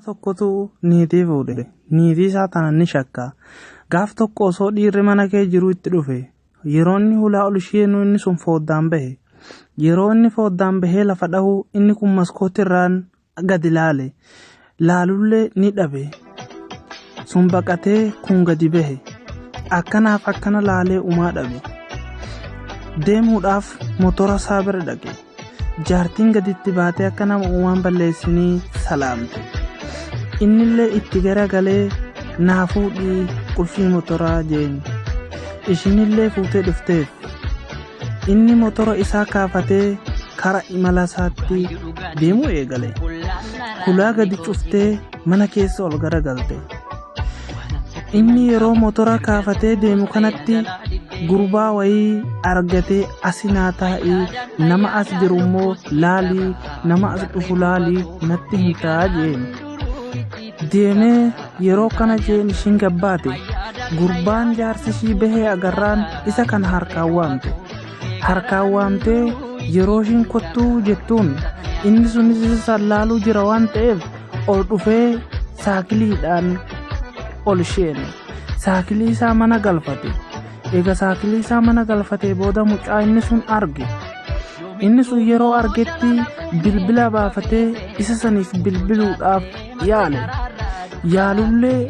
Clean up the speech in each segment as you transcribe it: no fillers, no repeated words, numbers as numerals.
Tokkotu niitii fuudhe. Niitii isaa tana ni shakka. Gaaf tokko osoo dhiirri mana kee jiru itti dhufe. Yeroo inni hulaa ol isheenuu inni sun foddaan bahe. Yeroo inni foddaan bahee lafa dhahu inni kun maskootirraan gadi ilaale. Laalullee ni dhabe. Sun baqatee kun gadi bahe. Akkanaaf akkana laalee umaa dhabe. Deemuudhaaf motora isaa bira dhaqe. Jaartiin gaditti baatee akka nama uumaan balleessinii salaamte. Innillee itti garagalee naa fuudhii qulfii motoraa jeen. Ishinillee fuutee dhufteef. Inni motora isaa kaafatee kara imala isaatti deemuu eegale. Hulaa gadi cuftee mana keessa ol garagalte. Inni yeroo motora kaafatee deemu kanatti gurbaa wayii argatee asinaa taa'ii nama as jirummoo laalii nama as dhufu laalii natti hiikaa jeen. Deemee yeroo kana jeen ishiin gabbaate. Gurbaan jaarsishii bahee agarraan isa kana harkaan waamte. Harkaan waamtee yeroo ishiin kottuu jettuun inni sunis isa sallaaluu jira waan ta'eef ol dhufee saakiliidhaan ol sheene. Saakilii isaa mana galfate. Eega saakilii isaa mana galfatee booda mucaa inni sun arge. Inni sun yeroo argetti bilbila baafatee isa saniif bilbiluudhaaf yaale. Yaalullee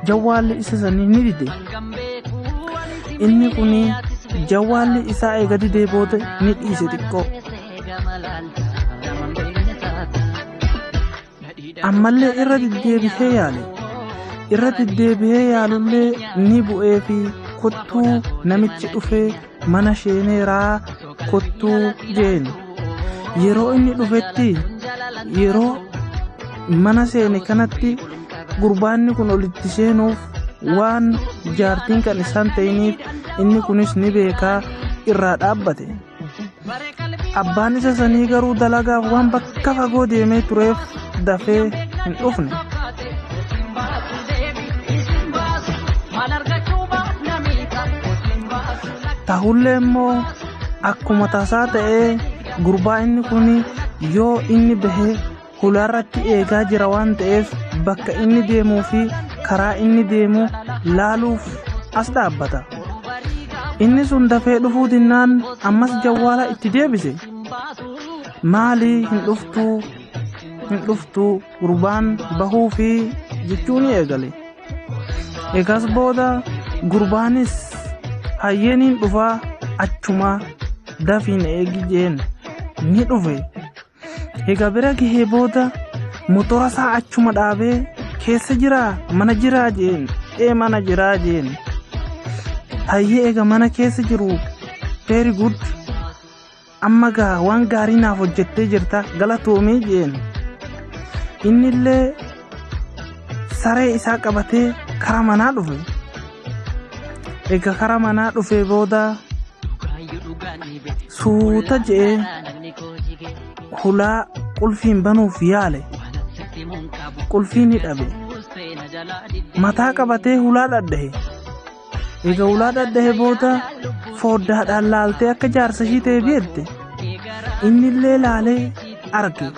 jawwaalli isa sanii ni dide. Inni kuni jawwaalli isaa eega didee booda ni dhiise xiqqoo. Ammallee irra deddeebisee yaale. Irra deddeebisee yaalullee ni bu'ee fi kottuu namichi dhufee mana sheeneeraa kottuu jeen. Yeroo inni dhufetti yeroo mana seene kanatti gurbaanni kun olitti seenuuf waan jaartiin kan isaan ta'iniif inni kunis ni beekaa irraa dhaabbate. Abbaan isa sanii garuu dalagaaf waan bakka fagoo deemee tureef dafee hin dhufne. Tahullee immoo akkuma tasaa ta'ee gurbaa inni kun yoo inni bahee hulaarratti eegaa jira waan ta'eef bakka inni deemuu fi karaa inni deemu laaluuf as dhaabbata. Inni sun dafee dhufuu dinnaan ammas jawwaala itti deebise. Maalii hin dhuftuu gurbaan bahuu fi jechuun eegale. Eegas booda gurbaanis hayyeeniin dhufaa achuma dafiin eegi jeen ni dhufe. Eega bira gahee booda motora isaa achuma dhaabee keessa jiraa mana jiraa jeen. Mana jiraa jeen. Hayyee eega mana keessa jiru very good. Amma gaa waan gaarii naaf hojjettee jirta galatoomii jeen. Innillee saree isaa qabatee kara manaa dhufe. Eega kara manaa dhufee booda suuta je'ee hulaa qulfiin banuuf yaale. Qulfiin ni dhabe. Mataa qabatee hulaa dhadhahe. Eega hulaa dhadhahe booda foddaadhaan laaltee akka jaarsa ishii ta'e beekte. Innillee laalee arge.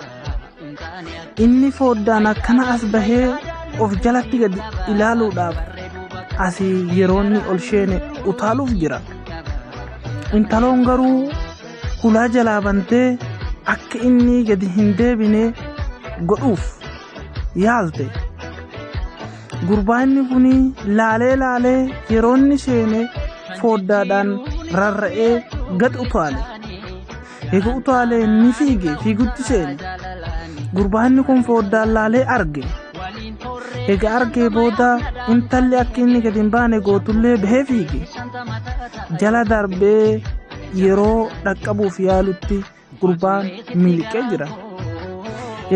Inni foddaan akkana as bahee of jalatti gad ilaaluudhaaf asii yeroo inni ol sheene utaaluuf jira. Intaloon garuu hulaa jalaa bantee akka inni gadi hin deebine godhuuf yaalte. Gurbaanni kun laalee yeroo inni sheene foddaadhaan rarra'ee gad utaale. Eega utaalee ni fiigutti seene. Gurbaanni kun foddaan laalee arge. Eega argee booda intalli akka inni gadi hin baane gootullee bahee fiige. Jala darbee yeroo dhaqqabuuf yaalutti gurbaan miliqee jira.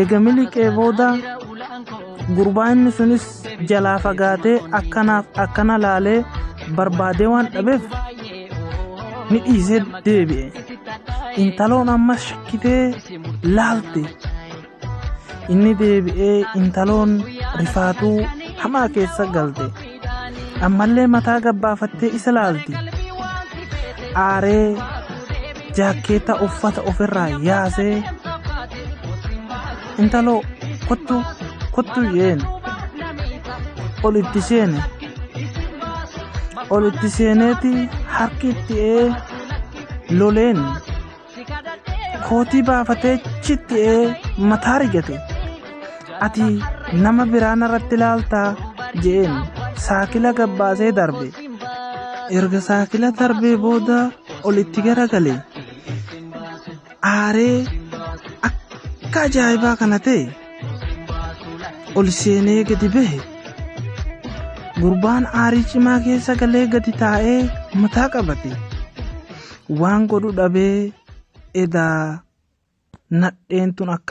Eega miliqee booda gurbaanni sunis jalaa fagaatee akkana laalee barbaadee waan dhabeef ni dhiisee deebi'e. Intaloon ammas shakkitee laalte. Inni deebi'ee intaloon rifaatuu hamaa keessa galte. Ammallee mataa gabbaafattee isa laalti. Aaree jaakkeetta uffata ofirraa yaasee intaloo kottu jeen olitti seeneeti harki itti loleen kootii baafatee chitti'ee mataa rigate. Ati nama biraan irratti ilaaltaa jeen saakila gabbaasee darbe. Erga saakila darbee booda olitti garagale. Aaree akka ajaa'ibaa kana ta'e ol seenee gadi bahe. Gurbaan aarii cimaa keessa galee gadi taa'ee mataa qabate. Waan godhu dhabee edaa nadheen tun akka